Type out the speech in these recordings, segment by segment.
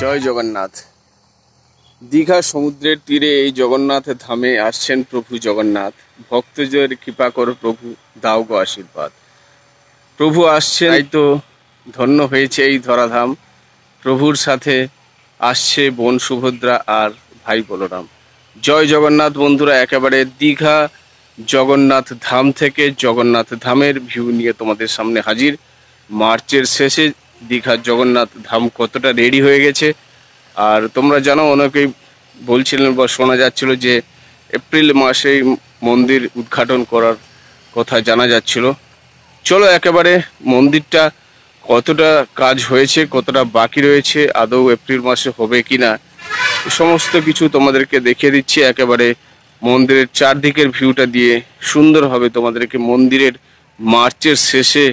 জয় জগন্নাথ। দীঘা সমুদ্রের তীরে এই জগন্নাথ ধামে আসছেন প্রভু জগন্নাথ। ভক্তদের কৃপা করো প্রভু, দাও গো আশীর্বাদ। প্রভু আসছেন, তাই তো ধন্য হয়েছে এই ধরাধাম। প্রভুর সাথে আসছে বোন সুভদ্রা আর ভাই বলরাম। জয় জগন্নাথ বন্ধুরা, একেবারে দীঘা জগন্নাথ ধাম থেকে জগন্নাথ ধামের ভিউ নিয়ে তোমাদের সামনে হাজির। মার্চের শেষে দীঘার জগন্নাথ ধাম কতটা রেডি হয়ে গেছে। আর তোমরা জানো, অনেকেই বলছিলেন বা শোনা যাচ্ছিল যে এপ্রিল মাসেই মন্দির উদ্ঘাটন করার কথা জানা যাচ্ছিল। চলো একেবারে মন্দিরটা কতটা কাজ হয়েছে, কতটা বাকি রয়েছে, আদৌ এপ্রিল মাসে হবে কিনা, সমস্ত কিছু তোমাদেরকে দেখিয়ে দিচ্ছি। একেবারে মন্দিরের চারদিকের ভিউটা দিয়ে সুন্দরভাবে তোমাদেরকে মন্দিরের মার্চের শেষে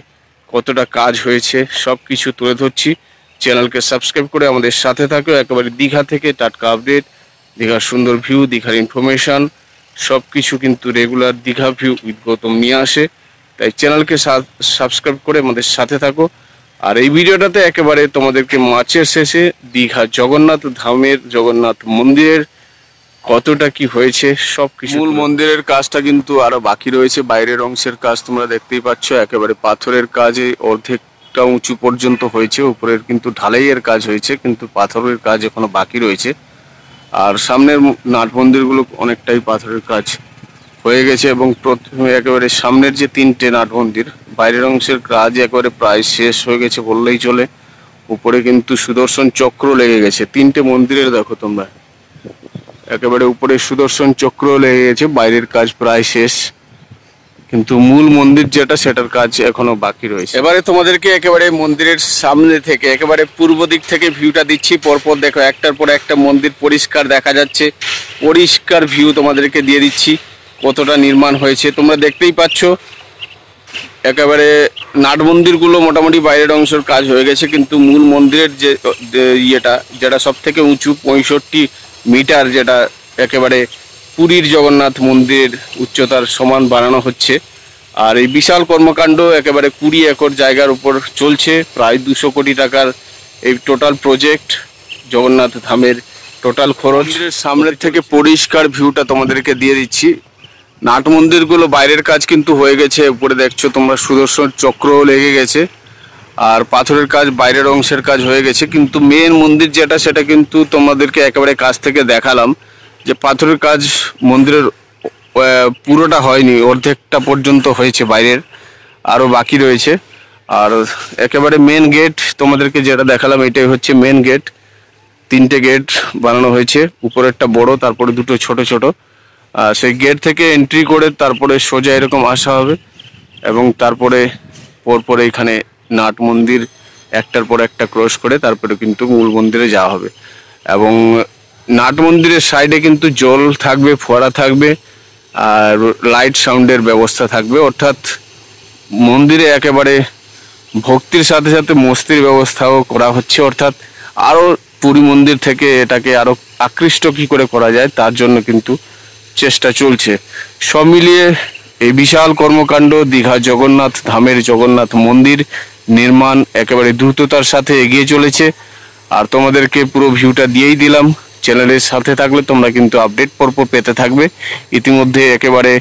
কতটা কাজ হয়েছে সব কিছু তুলে ধরছি। চ্যানেলকে সাবস্ক্রাইব করে আমাদের সাথে থাকো। একেবারে দীঘা থেকে টাটকা আপডেট, দীঘার সুন্দর ভিউ, দীঘার ইনফরমেশন সব কিছু কিন্তু regular Digha view with Gautam নিয়ে আসে। তাই চ্যানেলকে সাবস্ক্রাইব করে আমাদের সাথে থাকো। আর এই ভিডিওটাতে একেবারে তোমাদেরকে মার্চের শেষে দীঘা জগন্নাথ ধামের জগন্নাথ মন্দিরের কতটা কি হয়েছে সব কিছু। মূল মন্দিরের কাজটা কিন্তু আরো বাকি রয়েছে। বাইরের অংশের কাজ তোমরা দেখতেই পাচ্ছ, একেবারে পাথরের কাজে অর্ধেকটা উঁচু পর্যন্ত হয়েছে। উপরের কিন্তু ঢালাইয়ের কাজ হয়েছে, কিন্তু পাথরের কাজ এখনো বাকি রয়েছে। আর সামনের নাট মন্দিরগুলো অনেকটাই পাথরের কাজ হয়ে গেছে। এবং প্রথমে একেবারে সামনের যে তিনটে নাট মন্দির, বাইরের অংশের কাজ একেবারে প্রায় শেষ হয়ে গেছে বললেই চলে। উপরে কিন্তু সুদর্শন চক্র লেগে গেছে। তিনটে মন্দিরের দেখো তোমরা, একেবারে উপরে সুদর্শন চক্র লেগে গেছে। বাইরের কাজ প্রায় শেষ, কিন্তু মূল মন্দির যেটা সেটার কাজ এখনো বাকি রয়েছে। এবারে তোমাদেরকে একেবারে মন্দিরের সামনে থেকে একেবারে পূর্ব দিক থেকে ভিউটা দিচ্ছি। পরপর দেখো, একটার পর একটা মন্দির পরিষ্কার দেখা যাচ্ছে। পরিষ্কার ভিউ তোমাদেরকে দিয়ে দিচ্ছি কতটা নির্মাণ হয়েছে। তোমরা দেখতেই পাচ্ছ একেবারে নাট মন্দিরগুলো মোটামুটি বাইরের অংশের কাজ হয়ে গেছে, কিন্তু মূল মন্দিরের যে যেটা সব থেকে উঁচু 65 মিটার, যেটা একেবারে পুরীর জগন্নাথ মন্দির উচ্চতার সমান বানানো হচ্ছে। আর এই বিশাল কর্মকাণ্ড একেবারে 20 একর জায়গার উপর চলছে। প্রায় 200 কোটি টাকার এই টোটাল প্রজেক্ট, জগন্নাথ ধামের টোটাল খরচ। সামনের থেকে পরিষ্কার ভিউটা তোমাদেরকে দিয়ে দিচ্ছি। নাট মন্দিরগুলো বাইরের কাজ কিন্তু হয়ে গেছে। উপরে দেখছো তোমরা সুদর্শন চক্রও লেগে গেছে। আর পাথরের কাজ বাইরের অংশের কাজ হয়ে গেছে, কিন্তু মেন মন্দির যেটা সেটা কিন্তু তোমাদেরকে একেবারে কাছ থেকে দেখালাম যে পাথরের কাজ মন্দিরের পুরোটা হয়নি, অর্ধেকটা পর্যন্ত হয়েছে, বাইরের আরও বাকি রয়েছে। আর একেবারে মেন গেট তোমাদেরকে যেটা দেখালাম এটাই হচ্ছে মেন গেট। 3টে গেট বানানো হয়েছে, উপরেরটা বড়, তারপরে 2টো ছোট ছোট। সেই গেট থেকে এন্ট্রি করে তারপরে সোজা এরকম আসা হবে, এবং তারপরে পরপরে এখানে নাট মন্দির একটার পর একটা ক্রস করে তারপরে কিন্তু মূল মন্দিরে যাওয়া হবে। এবং নাট মন্দিরের সাইডে কিন্তু জল থাকবে, ফোয়ারা থাকবে, আর লাইট সাউন্ডের ব্যবস্থা থাকবে। অর্থাৎ মন্দিরে একেবারে ভক্তির সাথে সাথে মস্তির ব্যবস্থাও করা হচ্ছে। অর্থাৎ আরও পুরী মন্দির থেকে এটাকে আরও আকৃষ্ট কী করে করা যায় তার জন্য কিন্তু চেষ্টা চলছে। সব মিলিয়ে এই বিশাল কর্মকাণ্ড দীঘা জগন্নাথ ধামের জগন্নাথ মন্দির নির্মাণ একেবারে দ্রুততার সাথে এগিয়ে চলেছে। আর তোমাদেরকে পুরো ভিউটা দিয়েই দিলাম। চ্যানেলের সাথে থাকলে তোমরা কিন্তু আপডেট পরপর পেতে থাকবে। ইতিমধ্যে একেবারে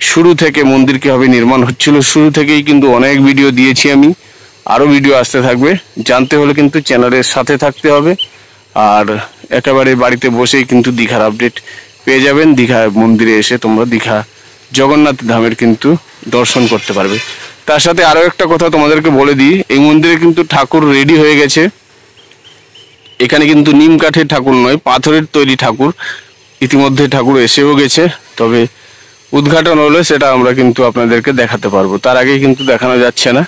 শুরু থেকে মন্দির কীভাবে নির্মাণ হচ্ছিল শুরু থেকেই কিন্তু অনেক ভিডিও দিয়েছি আমি, আরও ভিডিও আসতে থাকবে। জানতে হলে কিন্তু চ্যানেলের সাথে থাকতে হবে। আর একেবারে বাড়িতে বসেই কিন্তু দীঘার আপডেট পেয়ে যাবেন। দীঘা মন্দিরে এসে তোমরা দীঘা জগন্নাথ ধামের কিন্তু দর্শন করতে পারবে। তার সাথে আরও একটা কথা তোমাদেরকে বলে দিই, এই মন্দিরে কিন্তু ঠাকুর রেডি হয়ে গেছে। এখানে কিন্তু নিম কাঠের ঠাকুর নয়, পাথরের তৈরি ঠাকুর। ইতিমধ্যে ঠাকুর এসেও গেছে, তবে উদ্ঘাটন হলে সেটা আমরা কিন্তু আপনাদেরকে দেখাতে পারবো, তার আগে কিন্তু দেখানো যাচ্ছে না।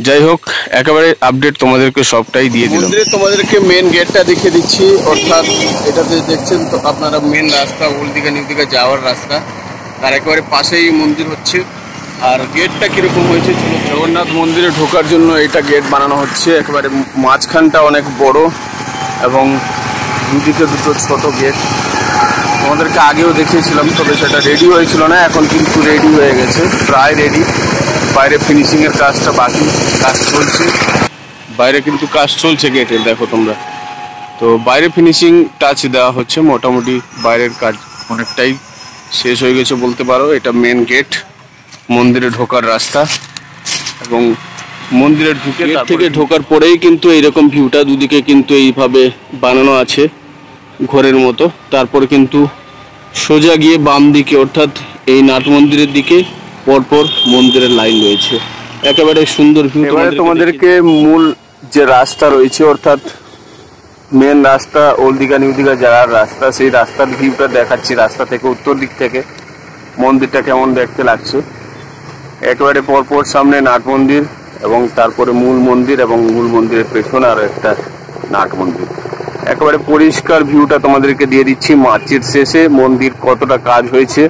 যাই হোক, একেবারে আপডেট তোমাদেরকে সবটাই দিয়ে দিলাম। মন্দিরে তোমাদেরকে মেন গেটটা দেখিয়ে দিচ্ছি। অর্থাৎ এটাতে দেখছেন তো আপনারা মেন রাস্তা, ওল্ড দীঘা নিউ দীঘা যাওয়ার রাস্তা, তার একেবারে পাশেই মন্দির হচ্ছে। আর গেটটা কীরকম হয়েছে, জগন্নাথ মন্দিরে ঢোকার জন্য এটা গেট বানানো হচ্ছে। একেবারে মাঝখানটা অনেক বড় এবং দুদিকে 2টো ছোট গেট। তোমাদেরকে আগেও দেখিয়েছিলাম, তবে সেটা রেডি হয়েছিল না, এখন কিন্তু রেডি হয়ে গেছে, প্রায় রেডি। বাইরে ফিনিশিংয়ের কাজটা বাকি, কাজ চলছে, বাইরে কিন্তু কাজ চলছে গেটের। দেখো তোমরা তো বাইরে ফিনিশিং টাচ দেওয়া হচ্ছে, মোটামুটি বাইরের কাজ অনেকটাই শেষ হয়ে গেছে বলতে পারো। এটা মেন গেট, মন্দিরে ঢোকার রাস্তা, এবং মন্দিরে ঢোকার পরেই কিন্তু এইরকম ভিউটা, দুদিকে কিন্তু এইভাবে বানানো আছে ঘরের মতো। তারপরে কিন্তু সোজা গিয়ে বাম দিকে অর্থাৎ এই নাট মন্দিরের দিকে পরপর মন্দিরের লাইন রয়েছে, একেবারে সুন্দর ভিউ। এবারে তোমাদেরকে মূল যে রাস্তা রয়েছে অর্থাৎ মেন রাস্তা, ওল্ড দীঘা নিউ দীঘা যাওয়ার রাস্তা, সেই রাস্তার ভিউটা দেখাচ্ছি। রাস্তা থেকে উত্তর দিক থেকে মন্দিরটা কেমন দেখতে লাগছে। একেবারে পরপর সামনে নাট মন্দির এবং তারপরে মূল মন্দির, এবং মূল মন্দিরের পেছনে আরো একটা নাট মন্দির। একেবারে পরিষ্কার ভিউটা তোমাদেরকে দিয়ে দিচ্ছি। মার্চের শেষে মন্দির কতটা কাজ হয়েছে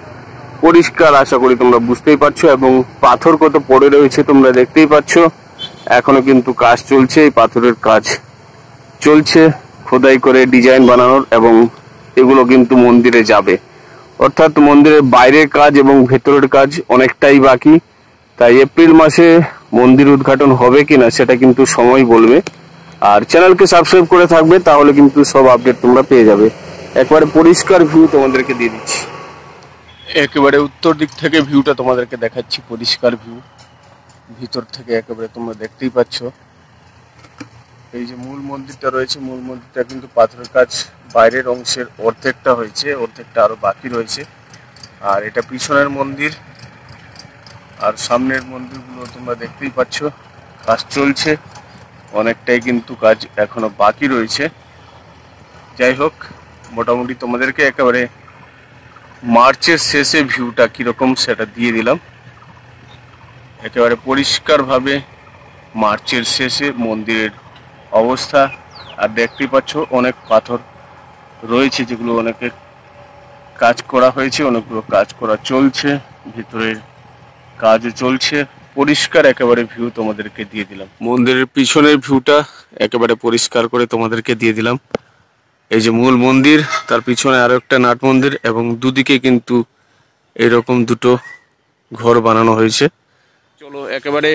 পরিষ্কার আশা করি তোমরা বুঝতেই পারছো, এবং পাথর কত পড়ে রয়েছে তোমরা দেখতেই পাচ্ছ। এখনো কিন্তু কাজ চলছে, এই পাথরের কাজ চলছে খোদাই করে ডিজাইন বানানোর, এবং এগুলো কিন্তু মন্দিরে যাবে। অর্থাৎ মন্দিরের বাইরের কাজ এবং ভেতরের কাজ অনেকটাই বাকি। তাই এপ্রিল মাসে মন্দির উদ্ঘাটন হবে কিনা সেটা কিন্তু সময় বলবে। আর চ্যানেলকে সাবস্ক্রাইব করে থাকবে, তাহলে কিন্তু সব আপডেট তোমরা পেয়ে যাবে। একবারে পরিষ্কার ভিউ তোমাদেরকে দিয়ে দিচ্ছি। একেবারে উত্তর দিক থেকে ভিউটা তোমাদেরকে দেখাচ্ছি, পরিষ্কার ভিউ ভিতর থেকে একেবারে তোমরা দেখতেই পাচ্ছ। এই যে মূল মন্দিরটা রয়েছে, মূল মন্দিরটা কিন্তু পাথরের কাজ বাইরের অংশের অর্ধেকটা হয়েছে, অর্ধেকটা আরো বাকি রয়েছে। আর এটা পিছনের মন্দির, আর সামনের মন্দিরগুলো তোমরা দেখতেই পাচ্ছ কাজ চলছে, অনেকটাই কিন্তু কাজ এখনো বাকি রয়েছে। যাই হোক, মোটামুটি তোমাদেরকে একেবারে মার্চের শেষে ভিউটা কিরকম সেটা দিয়ে দিলাম। একেবারে পরিষ্কারভাবে মার্চের শেষে মন্দিরের অবস্থা। আর দেখতেই পাচ্ছ অনেক পাথর রয়েছে যেগুলো অনেকের কাজ করা হয়েছে, অনেকগুলো কাজ করা চলছে, ভিতরের কাজও চলছে। পরিষ্কার একেবারে ভিউ তোমাদেরকে দিয়ে দিলাম। মন্দিরের পিছনের ভিউটা একেবারে পরিষ্কার করে তোমাদেরকে দিয়ে দিলাম। এই যে মূল মন্দির, তার পিছনে আরো একটা নাট মন্দির, এবং দুদিকে কিন্তু এরকম দুটো ঘর বানানো হয়েছে। চলো, একেবারে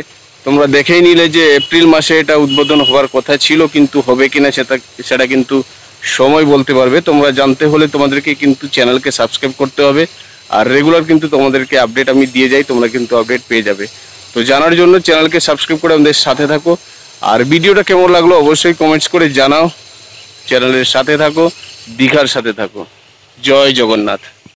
তোমরা দেখেই নিলে যে এপ্রিল মাসে এটা উদ্বোধন হওয়ার কথা ছিল, কিন্তু হবে কিনা সেটা কিন্তু সময় বলতে পারবে। তোমরা জানতে হলে তোমাদেরকে কিন্তু চ্যানেলকে সাবস্ক্রাইব করতে হবে, আর রেগুলার কিন্তু তোমাদেরকে আপডেট আমি দিয়ে যাই, তোমরা কিন্তু আপডেট পেয়ে যাবে। তো জানার জন্য চ্যানেলকে সাবস্ক্রাইব করে আমাদের সাথে থাকো। আর ভিডিওটা কেমন লাগলো অবশ্যই কমেন্টস করে জানাও। চ্যানেলের সাথে থাকো, দীঘার সাথে থাকো। জয় জগন্নাথ।